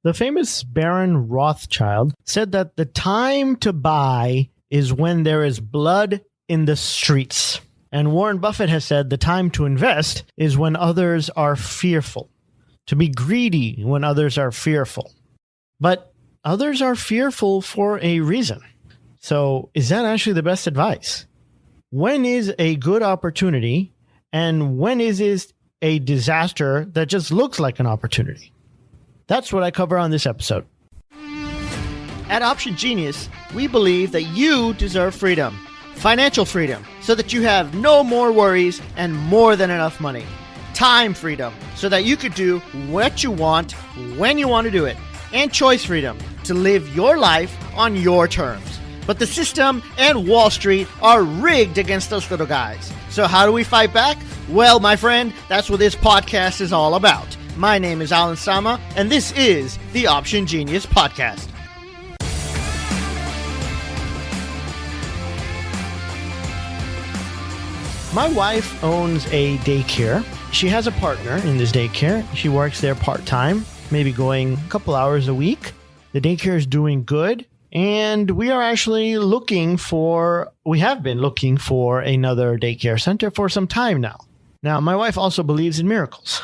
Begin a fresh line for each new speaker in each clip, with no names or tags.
The famous Baron Rothschild said that the time to buy is when there is blood in the streets. And Warren Buffett has said the time to invest is when others are fearful. To be greedy when others are fearful. But others are fearful for a reason. So is that actually the best advice? When is a good opportunity and when is it a disaster that just looks like an opportunity? That's what I cover on this episode.
At Option Genius, we believe that you deserve freedom, financial freedom, so that you have no more worries and more than enough money. Time freedom, so that you could do what you want, when you want to do it. And choice freedom, to live your life on your terms. But the system and Wall Street are rigged against those little guys. So how do we fight back? Well, my friend, that's what this podcast is all about. My name is Alan Sama, and this is the Option Genius Podcast.
My wife owns a daycare. She has a partner in this daycare. She works there part-time, maybe going a couple hours a week. The daycare is doing good. And we are actually we have been looking for another daycare center for some time now. Now, my wife also believes in miracles.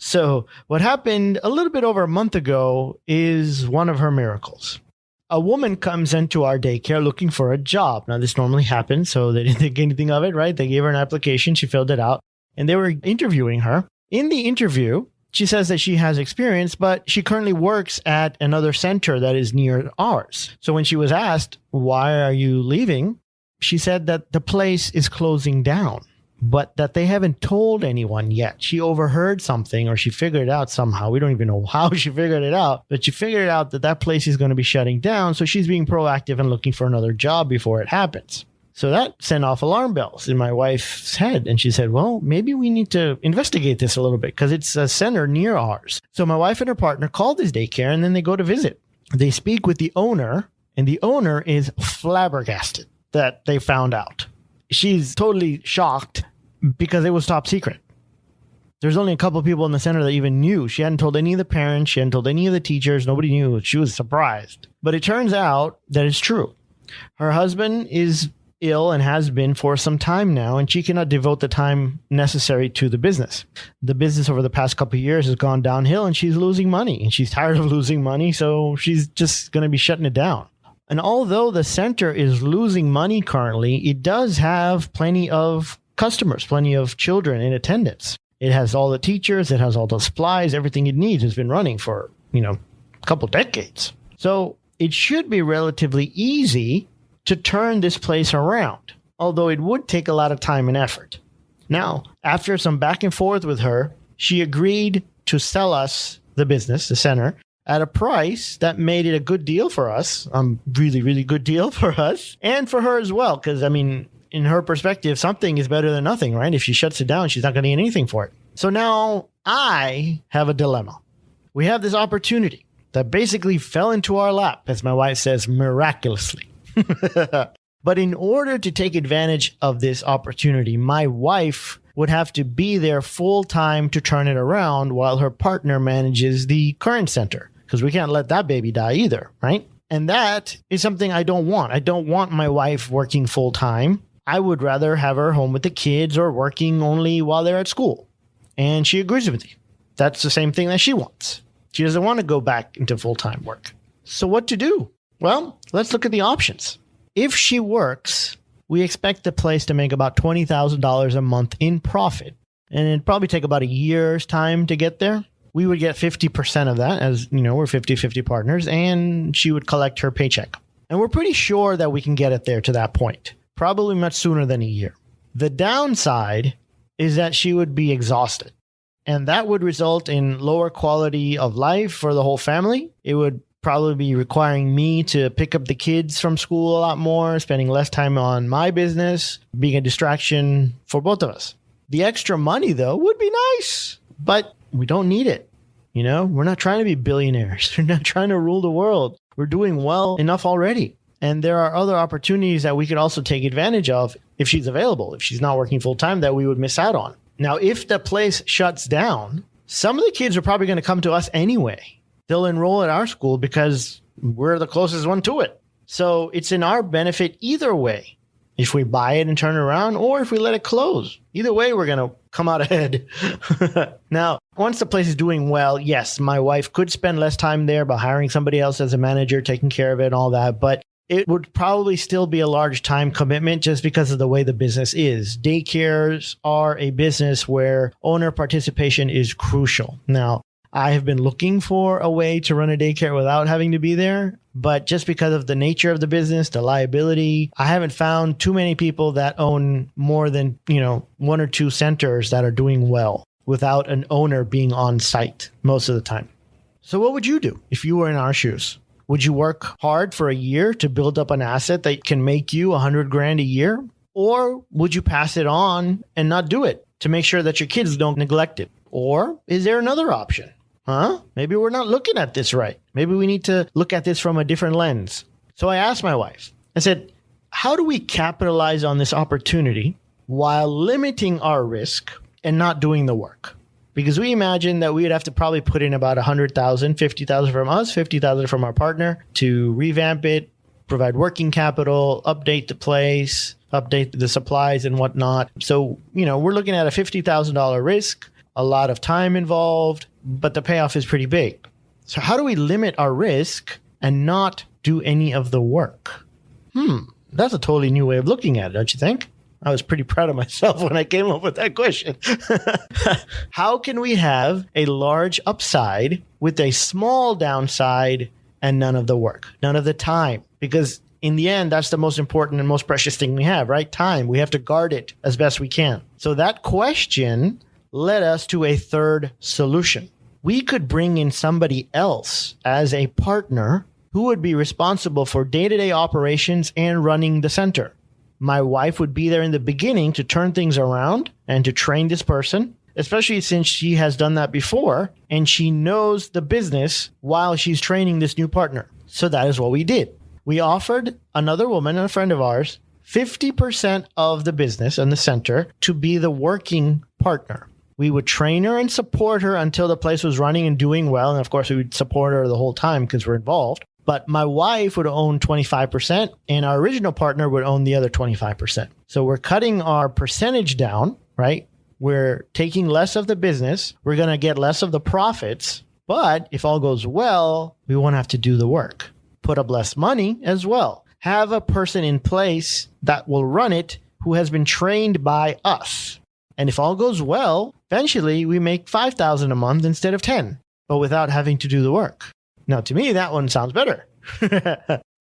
So what happened a little bit over a month ago is one of her miracles. A woman comes into our daycare looking for a job. Now, this normally happens, so they didn't think anything of it, right? They gave her an application. She filled it out, and they were interviewing her. In the interview, she says that she has experience, but she currently works at another center that is near ours. So when she was asked, why are you leaving? She said that the place is closing down, but that they haven't told anyone yet. She overheard something, or she figured it out somehow. We don't even know how she figured it out, but she figured out that that place is going to be shutting down. So she's being proactive and looking for another job before it happens. So that sent off alarm bells in my wife's head. And she said, well, maybe we need to investigate this a little bit because it's a center near ours. So my wife and her partner called this daycare and then they go to visit. They speak with the owner, and the owner is flabbergasted that they found out. She's totally shocked because it was top secret. There's only a couple of people in the center that even knew. She hadn't told any of the parents. She hadn't told any of the teachers. Nobody knew. She was surprised. But it turns out that it's true. Her husband is ill and has been for some time now, and she cannot devote the time necessary to the business. The business over the past couple of years has gone downhill, and she's losing money, and she's tired of losing money, so she's just going to be shutting it down. And although the center is losing money currently, it does have plenty of customers, plenty of children in attendance. It has all the teachers, it has all the supplies, everything it needs has been running for, a couple decades. So it should be relatively easy to turn this place around, although it would take a lot of time and effort. Now, after some back and forth with her, she agreed to sell us the business, the center, at a price that made it a good deal for us, really, really good deal for us, and for her as well, because, in her perspective, something is better than nothing, right? If she shuts it down, she's not going to get anything for it. So now I have a dilemma. We have this opportunity that basically fell into our lap, as my wife says, miraculously. But in order to take advantage of this opportunity, my wife would have to be there full time to turn it around while her partner manages the current center, because we can't let that baby die either, right? And that is something I don't want. I don't want my wife working full time. I would rather have her home with the kids or working only while they're at school. And she agrees with me. That's the same thing that she wants. She doesn't want to go back into full-time work. So what to do? Well, let's look at the options. If she works, we expect the place to make about $20,000 a month in profit. And it'd probably take about a year's time to get there. We would get 50% of that, as we're 50-50 partners, and she would collect her paycheck. And we're pretty sure that we can get it there to that point, probably much sooner than a year. The downside is that she would be exhausted, and that would result in lower quality of life for the whole family. It would probably be requiring me to pick up the kids from school a lot more, spending less time on my business, being a distraction for both of us. The extra money, though, would be nice, but we don't need it. We're not trying to be billionaires. We're not trying to rule the world. We're doing well enough already. And there are other opportunities that we could also take advantage of if she's available, if she's not working full time, that we would miss out on. Now, if the place shuts down, some of the kids are probably going to come to us anyway. they'll enroll at our school because we're the closest one to it. So it's in our benefit either way. If we buy it and turn it around, or if we let it close. Either way, we're going to come out ahead. Now, once the place is doing well, yes, my wife could spend less time there by hiring somebody else as a manager, taking care of it and all that. But it would probably still be a large time commitment just because of the way the business is. Daycares are a business where owner participation is crucial. Now, I have been looking for a way to run a daycare without having to be there, but just because of the nature of the business, the liability, I haven't found too many people that own more than, one or two centers that are doing well without an owner being on site most of the time. So what would you do if you were in our shoes? Would you work hard for a year to build up an asset that can make you $100,000 a year? Or would you pass it on and not do it to make sure that your kids don't neglect it? Or is there another option? Maybe we're not looking at this right. Maybe we need to look at this from a different lens. So I asked my wife, I said, how do we capitalize on this opportunity while limiting our risk and not doing the work? Because we imagined that we would have to probably put in about $100,000, $50,000 from us, $50,000 from our partner to revamp it, provide working capital, update the place, update the supplies and whatnot. So, we're looking at a $50,000 risk, a lot of time involved, but the payoff is pretty big. So how do we limit our risk and not do any of the work? That's a totally new way of looking at it, don't you think? I was pretty proud of myself when I came up with that question. How can we have a large upside with a small downside and none of the work, none of the time? Because in the end, that's the most important and most precious thing we have, right? Time. We have to guard it as best we can. So that question led us to a third solution. We could bring in somebody else as a partner who would be responsible for day-to-day operations and running the center. My wife would be there in the beginning to turn things around and to train this person, especially since she has done that before and she knows the business while she's training this new partner. So that is what we did. We offered another woman, a friend of ours, 50% of the business and the center to be the working partner. We would train her and support her until the place was running and doing well. And of course, we would support her the whole time because we're involved. But my wife would own 25% and our original partner would own the other 25%. So we're cutting our percentage down, right? We're taking less of the business. We're going to get less of the profits. But if all goes well, we won't have to do the work. Put up less money as well. Have a person in place that will run it who has been trained by us. And if all goes well, eventually we make $5,000 a month instead of 10, but without having to do the work. Now, to me, that one sounds better.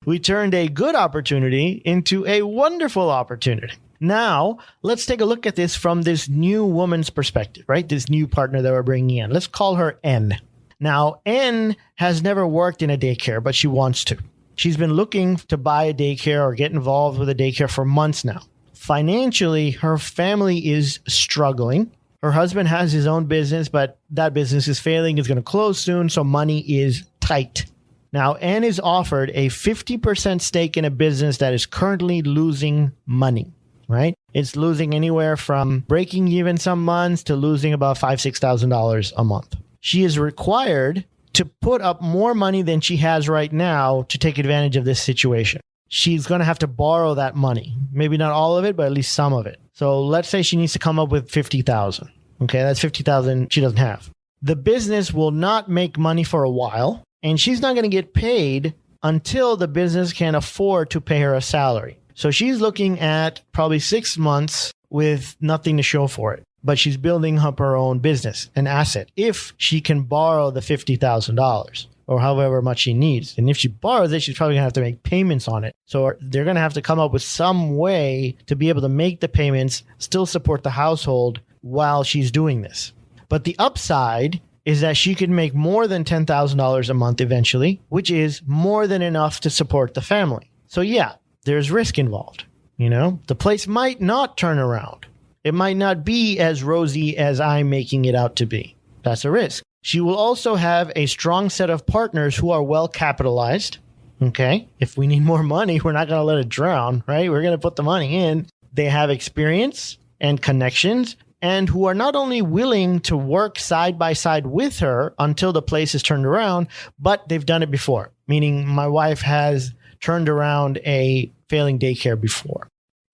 We turned a good opportunity into a wonderful opportunity. Now, let's take a look at this from this new woman's perspective, right? This new partner that we're bringing in. Let's call her N. Now, N has never worked in a daycare, but she wants to. She's been looking to buy a daycare or get involved with a daycare for months now. Financially, her family is struggling. Her husband has his own business, but that business is failing, is going to close soon, so money is tight. Now, Anne is offered a 50% stake in a business that is currently losing money, right? It's losing anywhere from breaking even some months to losing about $5,000, $6,000 a month. She is required to put up more money than she has right now to take advantage of this situation. She's going to have to borrow that money. Maybe not all of it, but at least some of it. So let's say she needs to come up with $50,000. Okay, that's $50,000 she doesn't have. The business will not make money for a while, and she's not going to get paid until the business can afford to pay her a salary. So she's looking at probably 6 months with nothing to show for it. But she's building up her own business, an asset, if she can borrow the $50,000 or however much she needs. And if she borrows it, she's probably going to have to make payments on it. So they're going to have to come up with some way to be able to make the payments, still support the household while she's doing this. But the upside is that she could make more than $10,000 a month eventually, which is more than enough to support the family. So yeah, there's risk involved. You know, the place might not turn around. It might not be as rosy as I'm making it out to be. That's a risk. She will also have a strong set of partners who are well capitalized. Okay. If we need more money, we're not going to let it drown, right? We're going to put the money in. They have experience and connections and who are not only willing to work side by side with her until the place is turned around, but they've done it before. Meaning my wife has turned around a failing daycare before.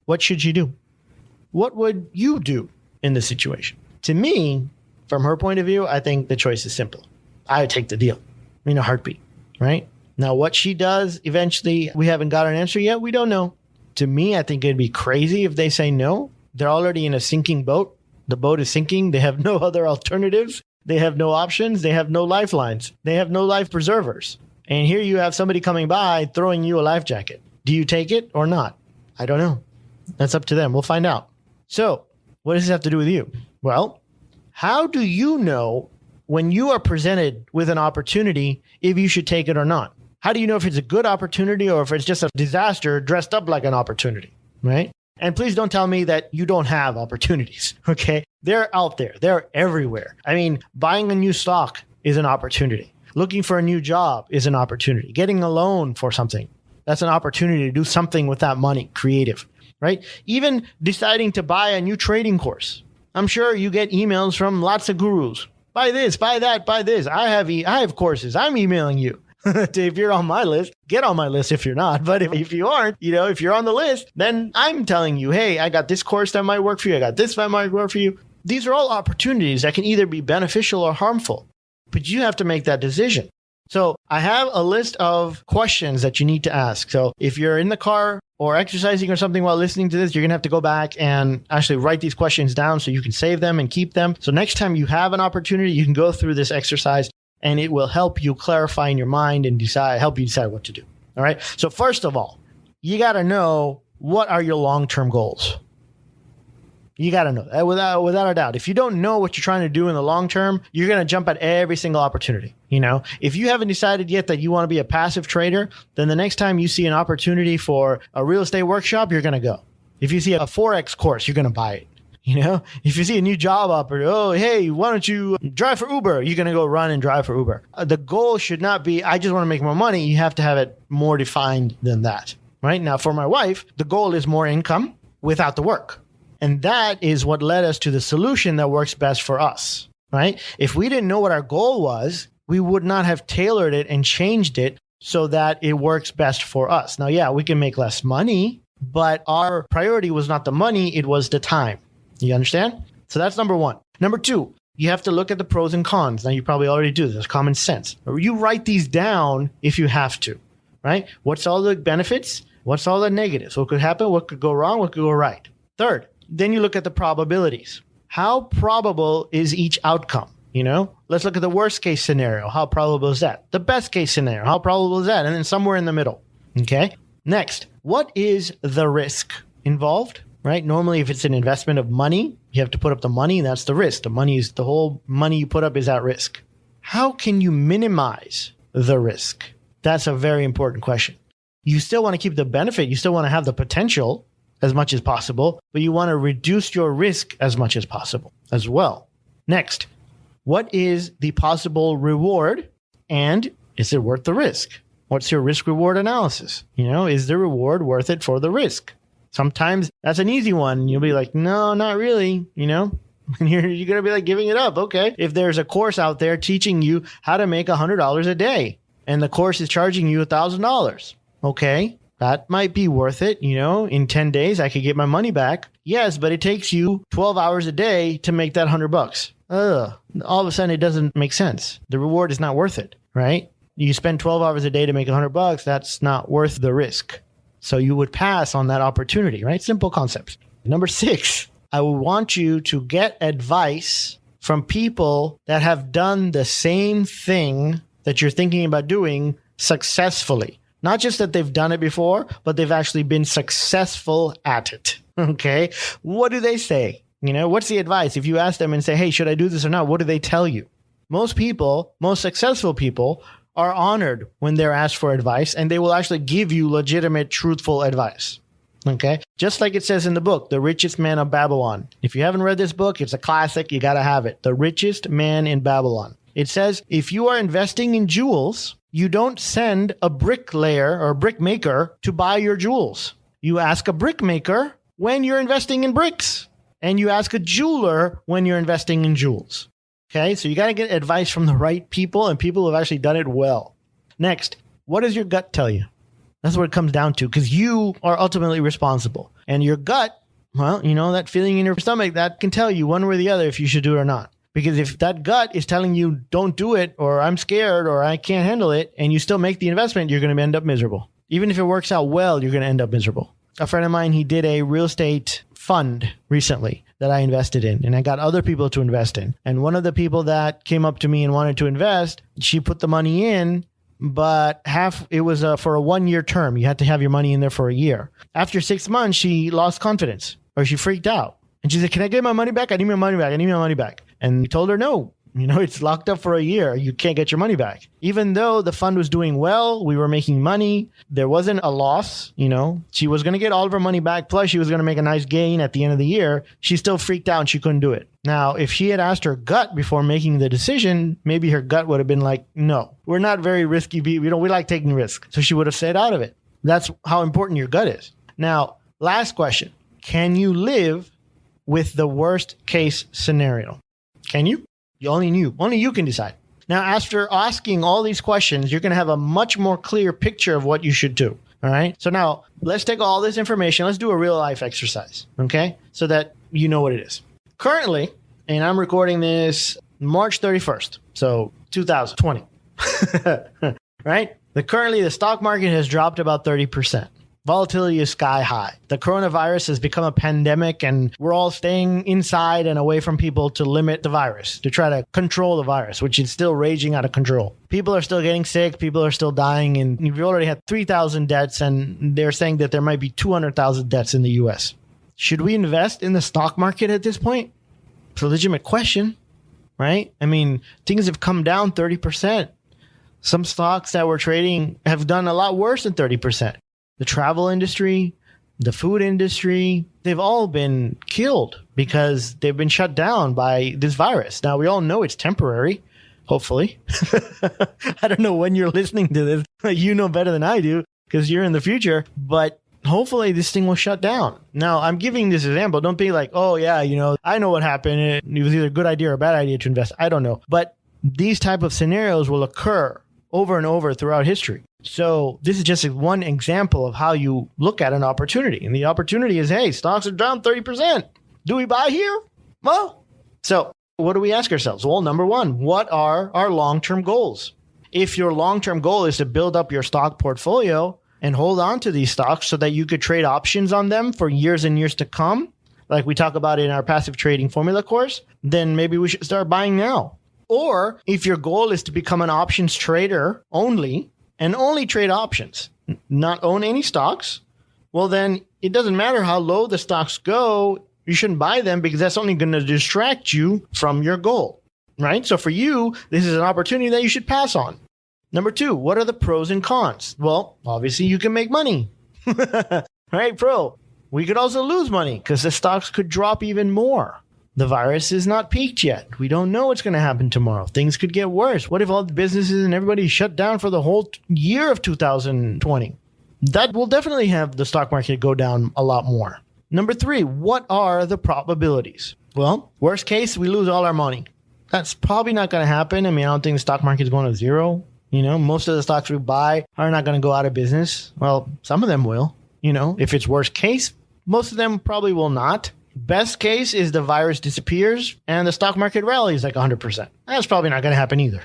What should you do? What would you do in this situation? To me, from her point of view, I think the choice is simple. I would take the deal in a heartbeat, right? Now, what she does eventually, we haven't got an answer yet. We don't know. To me, I think it'd be crazy if they say no. They're already in a sinking boat. The boat is sinking. They have no other alternatives. They have no options. They have no lifelines. They have no life preservers. And here you have somebody coming by throwing you a life jacket. Do you take it or not? I don't know. That's up to them. We'll find out. So what does this have to do with you? Well, how do you know when you are presented with an opportunity if you should take it or not? How do you know if it's a good opportunity or if it's just a disaster dressed up like an opportunity, right? And please don't tell me that you don't have opportunities, okay? They're out there. They're everywhere. I mean, buying a new stock is an opportunity. Looking for a new job is an opportunity. Getting a loan for something, that's an opportunity to do something with that money, creative, right? Even deciding to buy a new trading course. I'm sure you get emails from lots of gurus. Buy this, buy that, buy this. I have courses. I'm emailing you. If you're on my list, get on my list if you're not. But if you aren't, if you're on the list, then I'm telling you, hey, I got this course that might work for you. I got this that might work for you. These are all opportunities that can either be beneficial or harmful, but you have to make that decision. So I have a list of questions that you need to ask. So if you're in the car or exercising or something while listening to this, you're going to have to go back and actually write these questions down so you can save them and keep them. So next time you have an opportunity, you can go through this exercise and it will help you clarify in your mind and help you decide what to do. All right. So first of all, you got to know what are your long-term goals. You got to know that without a doubt. If you don't know what you're trying to do in the long term, you're going to jump at every single opportunity. If you haven't decided yet that you want to be a passive trader, then the next time you see an opportunity for a real estate workshop, you're going to go. If you see a Forex course, you're going to buy it. If you see a new job opportunity, oh, hey, why don't you drive for Uber? You're going to go run and drive for Uber. The goal should not be, I just want to make more money. You have to have it more defined than that, right? Now, for my wife, the goal is more income without the work. And that is what led us to the solution that works best for us, right? If we didn't know what our goal was, we would not have tailored it and changed it so that it works best for us. Now, yeah, we can make less money, but our priority was not the money, it was the time. You understand? So that's number one. Number two, you have to look at the pros and cons. Now, you probably already do this. It's common sense. You write these down if you have to, right? What's all the benefits? What's all the negatives? What could happen? What could go wrong? What could go right? Third, then you look at the probabilities. How probable is each outcome? Let's look at the worst case scenario. How probable is that? The best case scenario. How probable is that? And then somewhere in the middle. Okay. Next, what is the risk involved? Right? Normally, if it's an investment of money, you have to put up the money, and that's the risk. The whole money you put up is at risk. How can you minimize the risk? That's a very important question. You still want to keep the benefit. You still want to have the potential as much as possible, but you want to reduce your risk as much as possible as well. Next, what is the possible reward, and is it worth the risk? What's your risk reward analysis? Is the reward worth it for the risk? Sometimes that's an easy one. You'll be like, no, not really, and you're going to be like giving it up. Okay. If there's a course out there teaching you how to make $100 a day and the course is charging you $1,000. Okay. That might be worth it. In 10 days, I could get my money back. Yes, but it takes you 12 hours a day to make that $100. All of a sudden, it doesn't make sense. The reward is not worth it, right? You spend 12 hours a day to make $100. That's not worth the risk. So you would pass on that opportunity, right? Simple concepts. Number 6, I would want you to get advice from people that have done the same thing that you're thinking about doing successfully. Not just that they've done it before, but they've actually been successful at it. Okay. What do they say? What's the advice? If you ask them and say, hey, should I do this or not? What do they tell you? Most successful people are honored when they're asked for advice, and they will actually give you legitimate, truthful advice. Okay. Just like it says in the book, The Richest Man of Babylon. If you haven't read this book, it's a classic. You got to have it. The Richest Man in Babylon. It says, if you are investing in jewels, you don't send a bricklayer or brickmaker to buy your jewels. You ask a brickmaker when you're investing in bricks. and you ask a jeweler when you're investing in jewels. Okay, so you got to get advice from the right people and people who have actually done it well. Next, what does your gut tell you? That's what it comes down to, because you are ultimately responsible. And your gut, well, that feeling in your stomach, that can tell you one way or the other if you should do it or not. Because if that gut is telling you don't do it, or I'm scared, or I can't handle it, and you still make the investment, you're going to end up miserable. Even if it works out well, you're going to end up miserable. A friend of mine, he did a real estate fund recently that I invested in, and I got other people to invest in. And one of the people that came up to me and wanted to invest, she put the money in, but it was for a 1-year term. You had to have your money in there for a year. After 6 months, she lost confidence, or she freaked out. And she said, can I get my money back? I need my money back. I need my money back. And we told her, no, it's locked up for a year. You can't get your money back. Even though the fund was doing well, we were making money. There wasn't a loss. She was going to get all of her money back. Plus, she was going to make a nice gain at the end of the year. She still freaked out and she couldn't do it. Now, if she had asked her gut before making the decision, maybe her gut would have been like, no, we're not very risky. We like taking risks. So she would have stayed out of it. That's how important your gut is. Now, last question. Can you live with the worst case scenario? Can you? Only you can decide. Now, after asking all these questions, you're going to have a much more clear picture of what you should do. All right. So now let's take all this information. Let's do a real life exercise. Okay. So that you know what it is. Currently, and I'm recording this March 31st. So 2020. Right. Currently, the stock market has dropped about 30%. Volatility is sky high. The coronavirus has become a pandemic, and we're all staying inside and away from people to limit the virus, to try to control the virus, which is still raging out of control. People are still getting sick. People are still dying. And we've already had 3,000 deaths, and they're saying that there might be 200,000 deaths in the U.S. Should we invest in the stock market at this point? It's a legitimate question, right? I mean, things have come down 30%. Some stocks that we're trading have done a lot worse than 30%. The travel industry, the food industry, they've all been killed because they've been shut down by this virus. Now, we all know it's temporary, hopefully. I don't know when you're listening to this. You know better than I do because you're in the future. But hopefully this thing will shut down. Now, I'm giving this example. Don't be like, oh, yeah, I know what happened. It was either a good idea or a bad idea to invest. I don't know. But these type of scenarios will occur over and over throughout history. So this is just one example of how you look at an opportunity. And the opportunity is, hey, stocks are down 30%. Do we buy here? Well, so what do we ask ourselves? Well, number one, what are our long-term goals? If your long-term goal is to build up your stock portfolio and hold on to these stocks so that you could trade options on them for years and years to come, like we talk about in our passive trading formula course, then maybe we should start buying now. Or if your goal is to become an options trader only, and only trade options, not own any stocks, well, then it doesn't matter how low the stocks go. You shouldn't buy them because that's only going to distract you from your goal, right? So for you, this is an opportunity that you should pass on. Number two, what are the pros and cons? Well, obviously you can make money, right? Pro. We could also lose money because the stocks could drop even more. The virus is not peaked yet. We don't know what's going to happen tomorrow. Things could get worse. What if all the businesses and everybody shut down for the whole year of 2020? That will definitely have the stock market go down a lot more. Number three, what are the probabilities? Well, worst case, we lose all our money. That's probably not going to happen. I mean, I don't think the stock market is going to zero. Most of the stocks we buy are not going to go out of business. Well, some of them will. If it's worst case, most of them probably will not. Best case is the virus disappears and the stock market rallies like 100%. That's probably not going to happen either.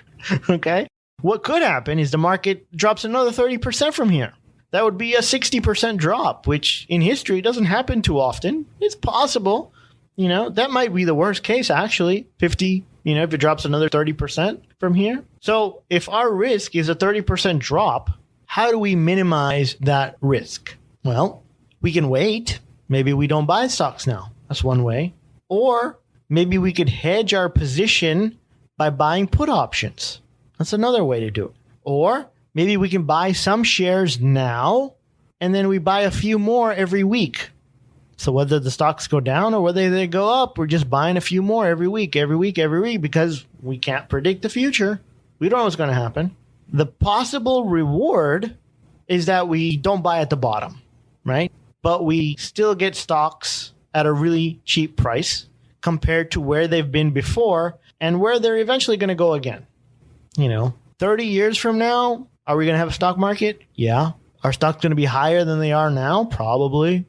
Okay. What could happen is the market drops another 30% from here. That would be a 60% drop, which in history doesn't happen too often. It's possible. That might be the worst case, actually. 50, if it drops another 30% from here. So if our risk is a 30% drop, how do we minimize that risk? Well, we can wait. Maybe we don't buy stocks now. That's one way. Or maybe we could hedge our position by buying put options. That's another way to do it. Or maybe we can buy some shares now and then we buy a few more every week. So whether the stocks go down or whether they go up, we're just buying a few more every week because we can't predict the future. We don't know what's going to happen. The possible reward is that we don't buy at the bottom, right? But we still get stocks at a really cheap price compared to where they've been before and where they're eventually going to go again. 30 years from now, are we going to have a stock market? Yeah. Are stocks going to be higher than they are now? Probably.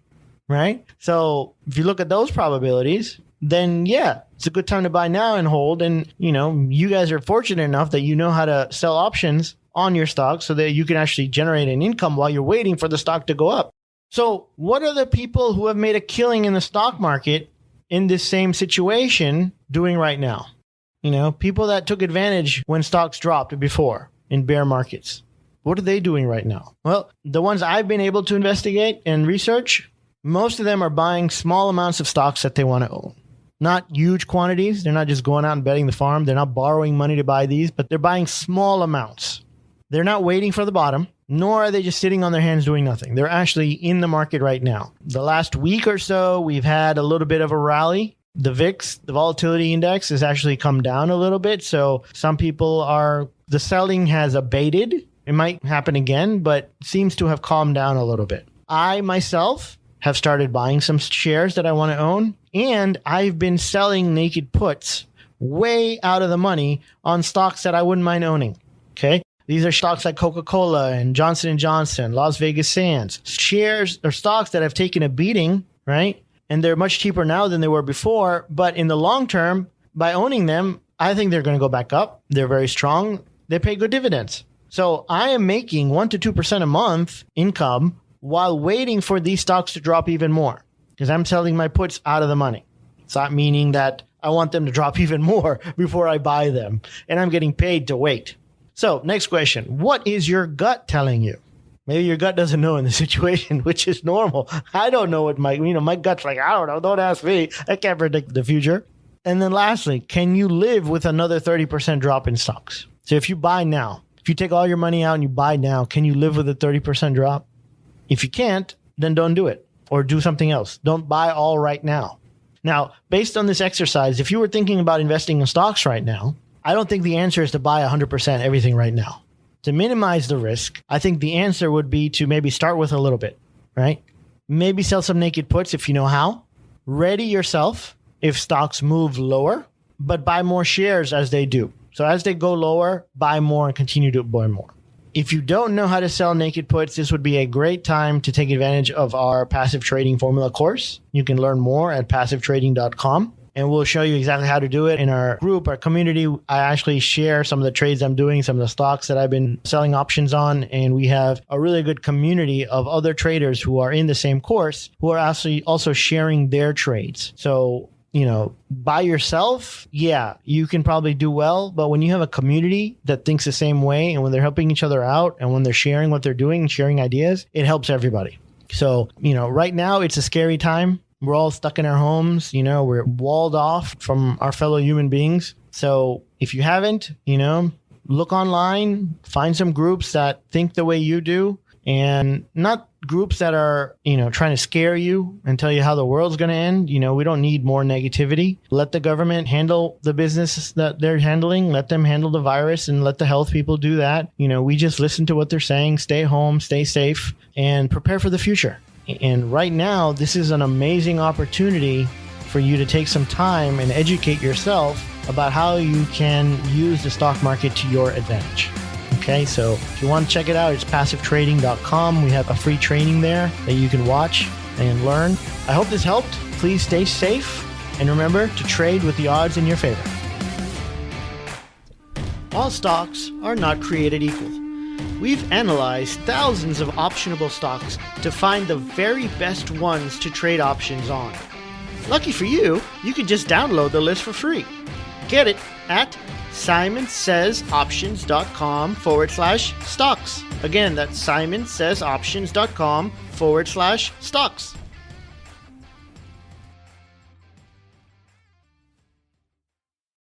Right? So if you look at those probabilities, then yeah, it's a good time to buy now and hold. And, you guys are fortunate enough that you know how to sell options on your stock so that you can actually generate an income while you're waiting for the stock to go up. So what are the people who have made a killing in the stock market in this same situation doing right now? People that took advantage when stocks dropped before in bear markets. What are they doing right now? Well, the ones I've been able to investigate and research, most of them are buying small amounts of stocks that they want to own. Not huge quantities. They're not just going out and betting the farm. They're not borrowing money to buy these, but they're buying small amounts. They're not waiting for the bottom, nor are they just sitting on their hands doing nothing. They're actually in the market right now. The last week or so, we've had a little bit of a rally. The VIX, the volatility index, has actually come down a little bit. So some people the selling has abated. It might happen again, but seems to have calmed down a little bit. I myself have started buying some shares that I want to own, and I've been selling naked puts way out of the money on stocks that I wouldn't mind owning. Okay. These are stocks like Coca-Cola and Johnson & Johnson, Las Vegas Sands, shares or stocks that have taken a beating, right? And they're much cheaper now than they were before. But in the long term, by owning them, I think they're going to go back up. They're very strong. They pay good dividends. So I am making 1% to 2% a month income while waiting for these stocks to drop even more because I'm selling my puts out of the money. It's not meaning that I want them to drop even more before I buy them. And I'm getting paid to wait. So next question. What is your gut telling you? Maybe your gut doesn't know in the situation, which is normal. I don't know what my gut's like. I don't know. Don't ask me. I can't predict the future. And then lastly, can you live with another 30% drop in stocks? So if you buy now, if you take all your money out and you buy now, can you live with a 30% drop? If you can't, then don't do it or do something else. Don't buy all right now. Now, based on this exercise, if you were thinking about investing in stocks right now, I don't think the answer is to buy 100% everything right now. To minimize the risk, I think the answer would be to maybe start with a little bit, right? Maybe sell some naked puts if you know how. Ready yourself if stocks move lower, but buy more shares as they do. So as they go lower, buy more and continue to buy more. If you don't know how to sell naked puts, this would be a great time to take advantage of our passive trading formula course. You can learn more at passivetrading.com. And we'll show you exactly how to do it in our group, our community. I actually share some of the trades I'm doing, some of the stocks that I've been selling options on. And we have a really good community of other traders who are in the same course who are actually also sharing their trades. So, by yourself, yeah, you can probably do well. But when you have a community that thinks the same way and when they're helping each other out and when they're sharing what they're doing and sharing ideas, it helps everybody. So, right now it's a scary time. We're all stuck in our homes, we're walled off from our fellow human beings. So if you haven't, look online, find some groups that think the way you do and not groups that are, trying to scare you and tell you how the world's going to end. We don't need more negativity. Let the government handle the business that they're handling. Let them handle the virus and let the health people do that. We just listen to what they're saying, stay home, stay safe, and prepare for the future. And right now, this is an amazing opportunity for you to take some time and educate yourself about how you can use the stock market to your advantage. Okay, so if you want to check it out, it's passivetrading.com. We have a free training there that you can watch and learn. I hope this helped. Please stay safe and remember to trade with the odds in your favor.
All stocks are not created equal. We've analyzed thousands of optionable stocks to find the very best ones to trade options on. Lucky for you, you can just download the list for free. Get it at simonsaysoptions.com/stocks. Again, that's simonsaysoptions.com/stocks.